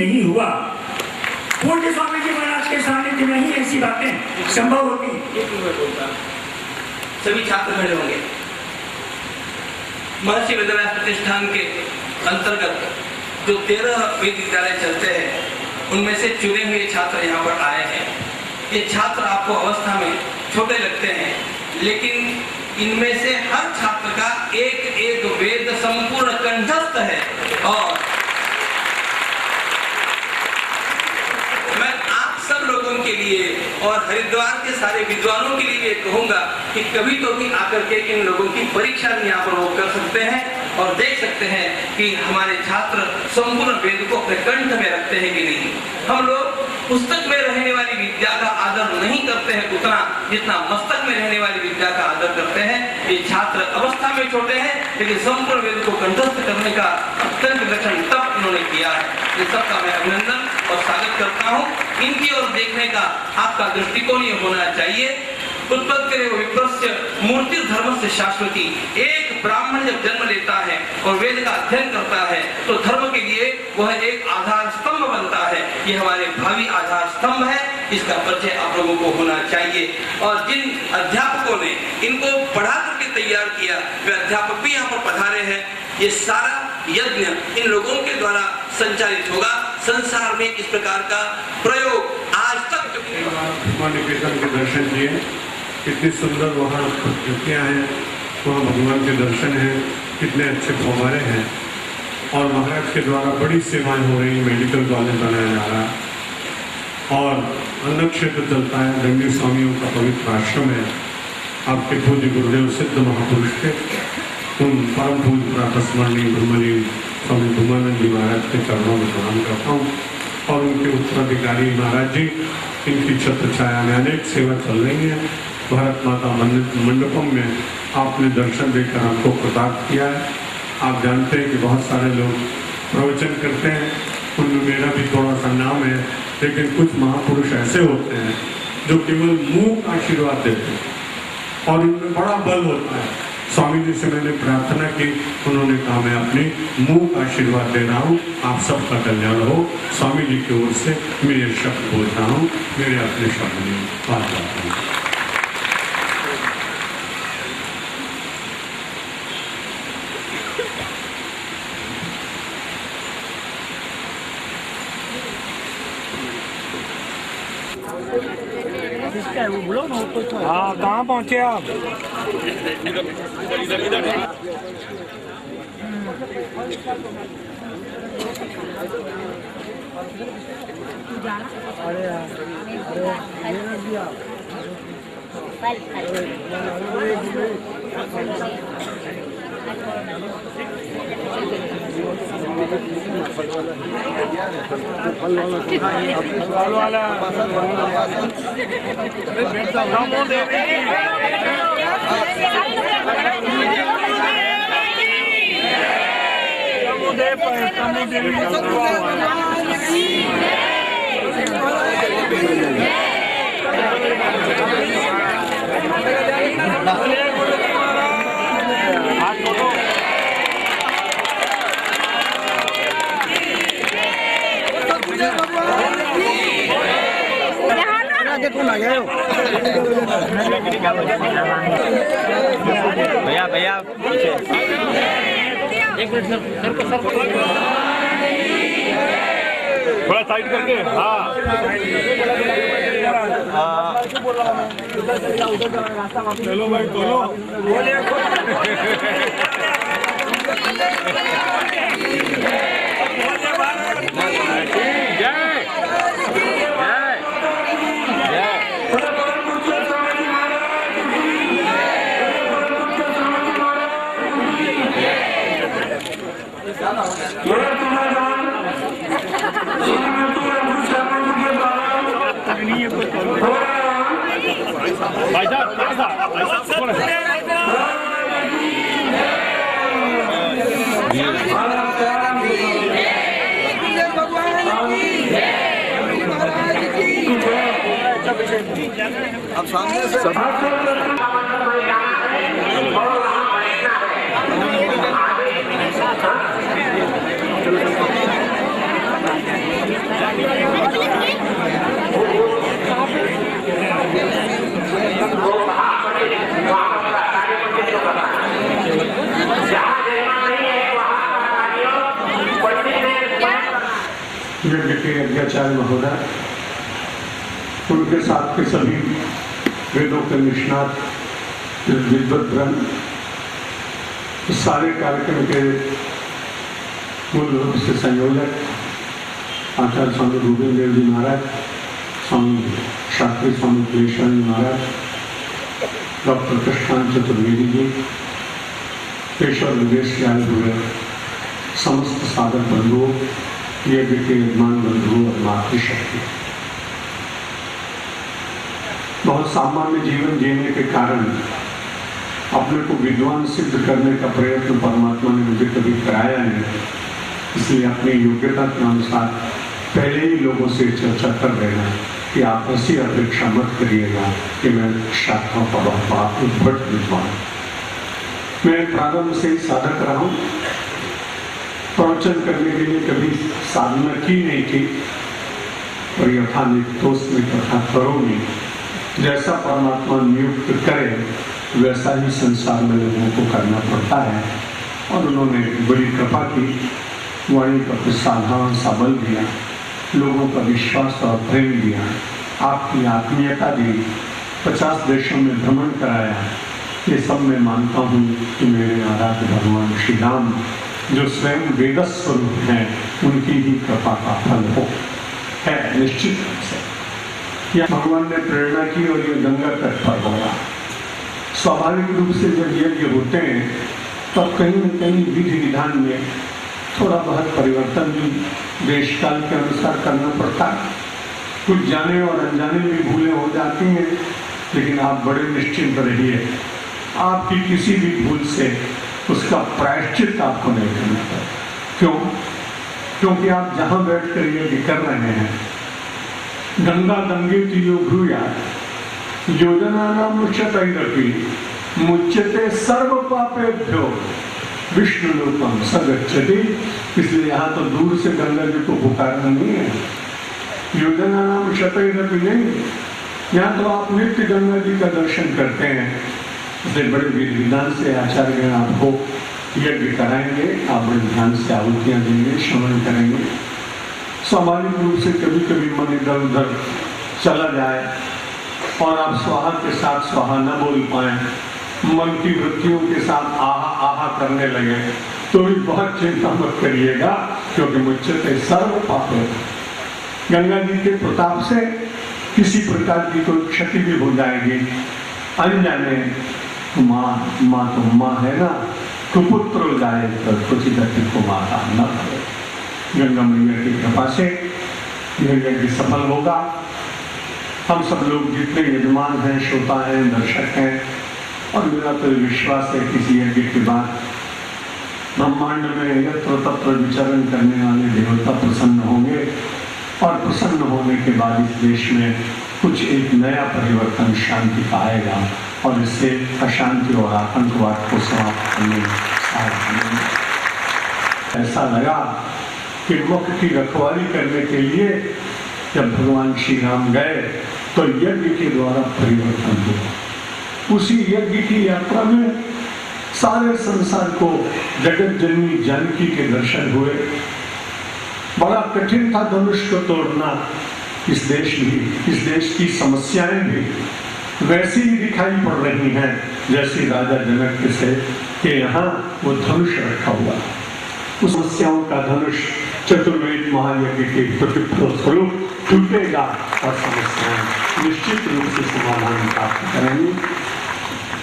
नहीं हुआ। पूज्य स्वामी जी महाराज के सानिध्य में ही ऐसी बातें संभव होती। सभी छात्र खड़े होंगे। महर्षि वेदव्यास प्रतिष्ठान के अंतर्गत जो 13 वेद विद्यालय चलते हैं उनमें से चुने हुए छात्र यहाँ पर आए हैं। ये छात्र आपको अवस्था में छोटे लगते हैं, लेकिन इनमें से हर छात्र का एक एक वेद संपूर्ण कंठस्थ है। और मैं आप सब लोगों के लिए और हरिद्वार के सारे विद्वानों के लिए कहूंगा कि कभी तो भी आकर के इन लोगों की परीक्षा भी यहाँ पर वो कर सकते हैं और देख सकते हैं कि हमारे छात्र संपूर्ण वेद को अपने कंठ में रखते हैं कि नहीं। हम लोग पुस्तक में रहने वाली विद्या का आदर नहीं करते हैं उतना जितना मस्तक में रहने वाली विद्या का आदर करते हैं। ये छात्र अवस्था में छोटे हैं, लेकिन संपूर्ण वेद को कंठस्थ करने का अत्यंत विलक्षण तप इन्होंने किया है। इन सबका मैं अभिनंदन और स्वागत करता हूँ। इनकी ओर देखने का आपका दृष्टिकोण ये होना चाहिए। उत्पत्ति विप्रस्य मूर्ति धर्म से शाश्वती। एक ब्राह्मण जब जन्म लेता है और वेद का अध्ययन करता है तो धर्म के लिए वह एक आधार स्तंभ बनता है। ये हमारे भावी आधार स्तंभ है, इसका परिचय आप लोगों को होना चाहिए। और जिन अध्यापकों ने इनको पढ़ा करके तैयार किया वे अध्यापक भी यहाँ पर पधारे हैं। ये सारा यज्ञ इन लोगों के द्वारा संचालित होगा। संसार में इस प्रकार का प्रयोग आज तक निकेतन के दर्शन किए, कितनी सुंदर वहाँ प्रतिकृतियाँ हैं, वहाँ भगवान के दर्शन हैं, कितने अच्छे फव्वारे हैं। और महाराज के द्वारा बड़ी सेवाएं हो रही, मेडिकल कॉलेज बनाया जा रहा है और अन्न क्षेत्र चलता है। दंडी स्वामियों का पवित्र आश्रम है। आपके पूज्य गुरुदेव सिद्ध महापुरुष के उन परम पूज्य प्रातस्मरणीय ब्रह्मलीन स्वामी भूमानंद जी महाराज के चरणों में प्रणाम करता हूँ। और उनके उत्तराधिकारी महाराज जी, इनकी छत्र छाया में अनेक सेवा चल रही है। भारत माता मंडपम में आपने दर्शन देकर हमको प्रदान किया है। आप जानते हैं कि बहुत सारे लोग प्रवचन करते हैं, उनमें मेरा भी थोड़ा सा नाम है, लेकिन कुछ महापुरुष ऐसे होते हैं जो केवल मुंह का आशीर्वाद देते हैं और उनमें बड़ा बल होता है। स्वामी जी से मैंने प्रार्थना की, उन्होंने कहा मैं अपनी मुंह का आशीर्वाद दे रहा हूँ, आप सबका कल्याण हो। स्वामी जी की ओर से मेरे शब्द बोल रहा हूँ, मेरे अपने शब्द नहीं बात करता हूँ। हाँ, कहाँ पहुँचे आप? अरे फल वाला भैया भैया पीछे एक मिनट सर थोड़ा साइड करके। हाँ चलो भाई चलो भाई अब सामने से यज्ञ के यज्ञाचार्य महोदय, उनके साथ के सभी वेदों के निष्णात विद्वद्वृंद, सारे कार्यक्रम के मूल रूप से संयोजक आचार्य स्वामी गोविंद देव जी महाराज, स्वामी शास्त्री स्वामी केशव महाराज, डॉक्टर कृष्णान चतुर्वेदी जी, केशव विदेश के आए हुए समस्त साधक बंधुओं, यज्ञ के यजमान बंधुओं और मातृशक्ति, बहुत सामान्य जीवन जीने के कारण अपने को विद्वान सिद्ध करने का प्रयत्न परमात्मा ने मुझे कभी कराया नहीं, इसलिए अपनी योग्यता के अनुसार पहले ही लोगों से चर्चा कर देना कि आप ऐसी अपेक्षा मत करिएगा कि मैं शाखाओं का बहुत उद्भट विद्वान। मैं प्रारंभ से ही साधक रहा हूँ, प्रवचन करने के लिए कभी साधना की नहीं थी, और यथा नित्योस में तथा करो नहीं, जैसा परमात्मा नियुक्त करे वैसा ही संसार में लोगों को करना पड़ता है। और उन्होंने बड़ी कृपा की, वाणी का कुछ साधारण सा बल दिया, लोगों का विश्वास और प्रेम दिया, आपकी आत्मीयता दी, 50 देशों में भ्रमण कराया। ये सब मैं मानता हूँ कि मेरे आराध्य भगवान श्री राम जो स्वयं वेद स्वरूप हैं, उनकी ही कृपा का फल हो है निश्चित रूप से। या भगवान ने प्रेरणा की और ये गंगा तट पर होगा। स्वाभाविक रूप से जब यज्ञ होते हैं तब कहीं न कहीं विधि विधान में थोड़ा बहुत परिवर्तन भी देश काल के अनुसार करना पड़ता है। कुछ जाने और अनजाने में भूलें हो जाती हैं, लेकिन आप बड़े निश्चिंत रहिए, आपकी किसी भी भूल से उसका प्रायश्चित आपको नहीं करना पड़ेगा। क्यों? क्योंकि आप जहां बैठ कर यज्ञ कर रहे हैं, गंगा गंगे तीयो भ्रूयात् योजनानां मुच्यतैरपि मुच्यते सर्व पापेभ्यो विष्णु लोकम स गच्छति। इसलिए यहाँ तो दूर से गंगा जी को पुकारना नहीं है, योजनानां मुच्यतैरपि नहीं, यहाँ तो आप नित्य गंगा जी का दर्शन करते हैं। इसलिए बड़े विधि विधान से आचार्य आपको यज्ञ कराएंगे, आप बड़े ध्यान से आहुतियाँ देंगे, श्रवण करेंगे। स्वाभाविक रूप से कभी कभी मन इधर उधर चला जाए और आप स्वाहा के साथ स्वाहा न बोल पाए, मन की वृत्तियों के साथ आहा आहा करने लगे, तो भी बहुत चिंता मत करिएगा, क्योंकि मुझसे सर्व पापे गंगा जी के प्रताप से किसी प्रकार की कोई क्षति भी हो जाएगी। अनजाने माँ तो माँ है ना, कुपुत्र हो जाए तो कुछ गति को माता न करे। गंगा मैया की कृपा से यज्ञ सफल होगा। हम सब लोग जितने यजमान हैं, श्रोता हैं, दर्शक हैं, और मेरा तो विश्वास है किसी यज्ञ के बाद ब्रह्मांड में यत्र तत्र विचरण करने वाले देवता प्रसन्न होंगे, और प्रसन्न होने के बाद इस देश में कुछ एक नया परिवर्तन शांति का आएगा, और इससे अशांति और आतंकवाद को समाप्त करने ऐसा लगा कि मुख की रखवाली करने के लिए जब भगवान श्री राम गए तो यज्ञ के द्वारा परिवर्तन हुआ। उसी यज्ञ की यात्रा में सारे संसार को जगत जननी जानकी के दर्शन हुए। बड़ा कठिन था धनुष को तोड़ना। इस देश की समस्याएं भी वैसी ही दिखाई पड़ रही हैं जैसे राजा जनक से कि यहाँ वो धनुष रखा हुआ। उस समस्याओं का धनुष चतुर्वेद महायज्ञ के प्रतिफल स्वरूप टूटेगा और समस्याएं निश्चित रूप से समाधान प्राप्त करेंगी।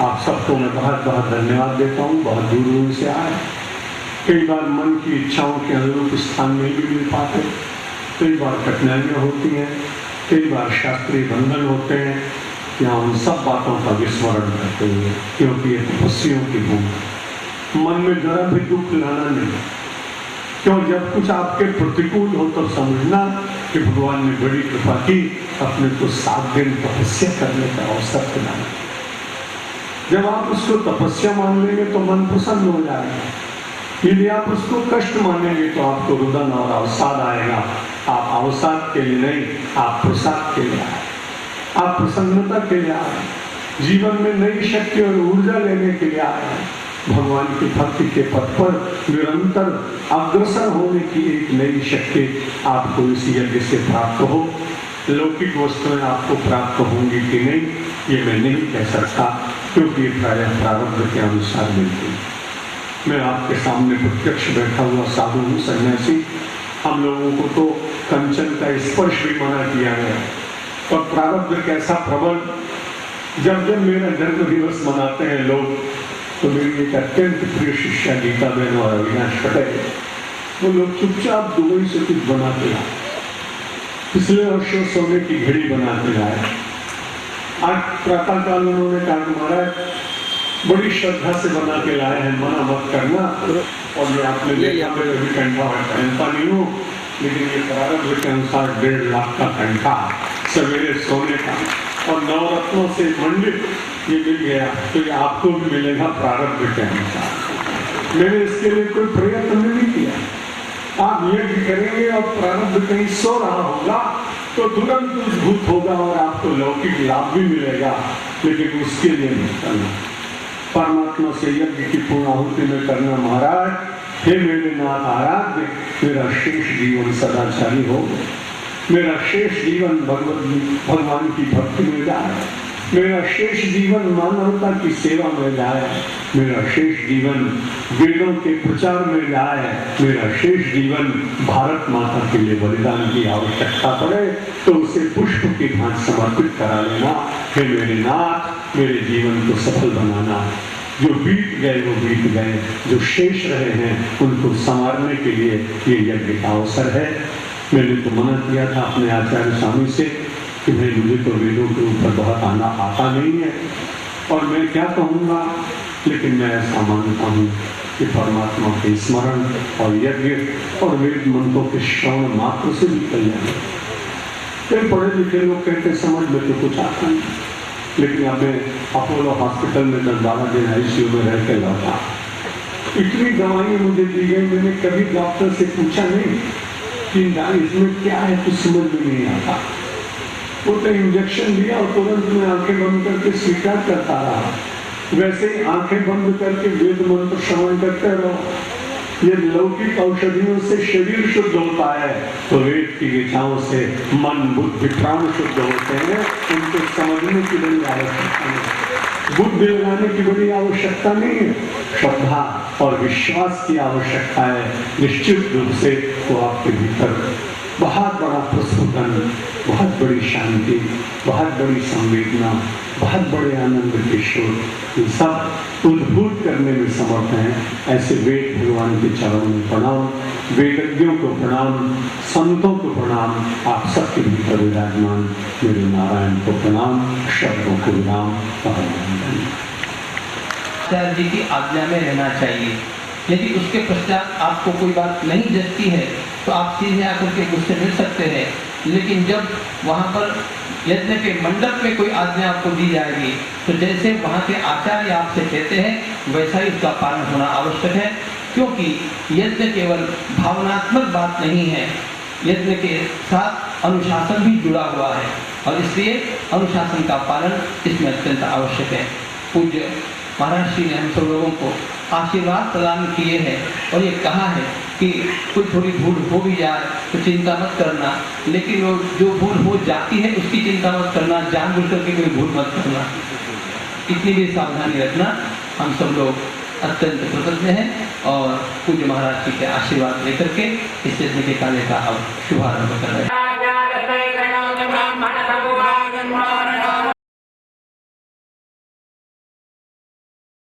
आप सबको मैं बहुत बहुत धन्यवाद देता हूँ। बहुत दूर दूर से आए, कई बार मन की इच्छाओं के अनुरूप स्थान नहीं भी मिल पाते, कई बार कठिनाइयाँ होती हैं, कई बार शास्त्रीय बंधन होते हैं। यहाँ उन सब बातों का विस्मरण करते हुए, क्योंकि ये तपस्वियों की भूमि, मन में जरा भी दुख लाना नहीं। क्यों? जब कुछ आपके प्रतिकूल हो तो समझना कि भगवान ने बड़ी कृपा की, अपने को 7 दिन तपस्या करने का अवसर दिलाया। जब आप उसको तपस्या मान लेंगे तो मन प्रसन्न हो जाएगा। यदि आप उसको कष्ट मानेंगे तो आपको रुदन और अवसाद आएगा। आप अवसाद के लिए नहीं, आप प्रसाद के लिए आए, आप प्रसन्नता के लिए आए, जीवन में नई शक्ति और ऊर्जा लेने के लिए आए। भगवान की भक्ति के पथ पर निरंतर अग्रसर होने की एक नई शक्ति आपको इस यज्ञ से प्राप्त हो। लौकिक वस्तुएं आपको प्राप्त होंगी कि नहीं ये मैं नहीं कह सकता, क्योंकि प्रायः प्रारब्ध के अनुसार मिलती है। मैं आपके सामने प्रत्यक्ष बैठा हुआ साधु हूँ, सन्यासी। हम लोगों को तो कंचन का स्पर्श भी मना किया गया, और प्रारब्ध कैसा प्रबल। जब जब मेरा जन्म दिवस मनाते हैं लोग, तो मेरी एक अत्यंत प्रिय शिष्या गीता बहन और अविनाश पटेल, वो लोग चुपचाप दुबई से कुछ बना के लाए। पिछले वर्षों सोने की घड़ी बना के लाए। आज प्रातः काल उन्होंने कहा महाराज बड़ी श्रद्धा से बना के लाए हैं, मना मत करना। और ये आपने देखा मैं कभी कंठा पहनता नहीं हूँ, लेकिन ये प्रारब्ध के अनुसार 1.5 लाख का कंठा सवेरे सोने का और नवरत्नों से मंडित ये मिल गया, तो ये आपको भी मिलेगा प्रारब्ध के अनुसार। मैंने इसके लिए कोई प्रयत्न नहीं किया। आप यज्ञ करेंगे और प्रारब्ध कहीं सो रहा होगा तो तुरंत उद्भूत होगा और आपको लौकिक लाभ भी मिलेगा, लेकिन उसके लिए नहीं करना। परमात्मा से यज्ञ की पूर्णाहुति में करना। महाराज हे मेरे नाथ आराध्य, मेरा शेष जीवन सदाचारी हो, मेरा शेष जीवन भगवान की भक्ति में जाए, मेरा शेष जीवन मानवता की सेवा में जाए, मेरा शेष जीवन वेदों के प्रचार में जाए, मेरा शेष जीवन भारत माता के लिए बलिदान की आवश्यकता पड़े तो उसे पुष्प की भांति समर्पित करा लेना। हे मेरे नाथ, मेरे जीवन को सफल बनाना। जो बीत गए वो बीत गए, जो शेष रहे हैं उनको संवारने के लिए ये यज्ञ का अवसर है। मैंने तो मना किया था अपने आचार्य स्वामी से कि भाई मुझे तो वेदों के ऊपर बहुत आना आता नहीं है और मैं क्या कहूँगा, लेकिन मैं ऐसा मानता हूँ कि परमात्मा के स्मरण और यज्ञ और वेद मंत्रों के श्रवण मात्र से भी कल्याण है। कई पढ़े लिखे लोग कहते समझ में तो कुछ आता नहीं, लेकिन अब मैं अपोलो हॉस्पिटल में 10-12 दिन ICU में रह के लौटा। इतनी दवाइयाँ मुझे दी गई, मैंने कभी डॉक्टर से पूछा नहीं कि इसमें क्या है, कुछ समझ में नहीं आता। वो तो इंजेक्शन दिया और तुरंत मैं आंखें बंद करके स्वीकार करता रहा। वैसे ही आंखें बंद करके वेद मंत्र श्रवण करते रहो। ये लौकिक औषधियों से शरीर शुद्ध होता है, तो वेद की गिचाओं से मन बुद्धि प्राण शुद्ध होते हैं। उनको समझने की बड़ी आवश्यकता नहीं, बुद्धि लगाने की बड़ी आवश्यकता नहीं है, श्रद्धा और विश्वास की आवश्यकता है। निश्चित रूप से वो आपके भीतर बहुत बड़ा प्रस्फुटन, बहुत बड़ी शांति, बहुत बड़ी संवेदना, बहुत बड़े आनंद के स्रोत, ये सब उद्भूत करने में समर्थ हैं। ऐसे वेद भगवान के चरणों में प्रणाम, वेदज्ञों को प्रणाम, संतों को प्रणाम, आप सबके भीतर विराजमान मेरे नारायण को प्रणाम, शब्दों को विराम। आचार्य जी की आज्ञा में रहना चाहिए। यदि उसके पश्चात आपको कोई बात नहीं जचती है तो आप सीधे आकर के मुझसे मिल सकते हैं, लेकिन जब वहाँ पर यज्ञ के मंडप में कोई आज्ञा आपको दी जाएगी तो जैसे वहाँ के आचार्य आपसे कहते हैं वैसा ही उसका पालन होना आवश्यक है, क्योंकि यज्ञ केवल भावनात्मक बात नहीं है, यज्ञ के साथ अनुशासन भी जुड़ा हुआ है और इसलिए अनुशासन का पालन इसमें अत्यंत आवश्यक है। पूज्य महाराज श्री ने हम सब लोगों को आशीर्वाद प्रदान किए हैं और ये कहा है कि कोई थोड़ी भूल हो भी जाए तो चिंता मत करना, लेकिन वो जो भूल हो जाती है उसकी चिंता मत करना, जानबूझ करके कोई भूल मत करना, इतनी भी सावधानी रखना। हम सब लोग अत्यंत कृतज्ञ हैं और पूज्य महाराज जी के आशीर्वाद लेकर के इस यज्ञ के कार्य का अब शुभारंभ कर रहे हैं।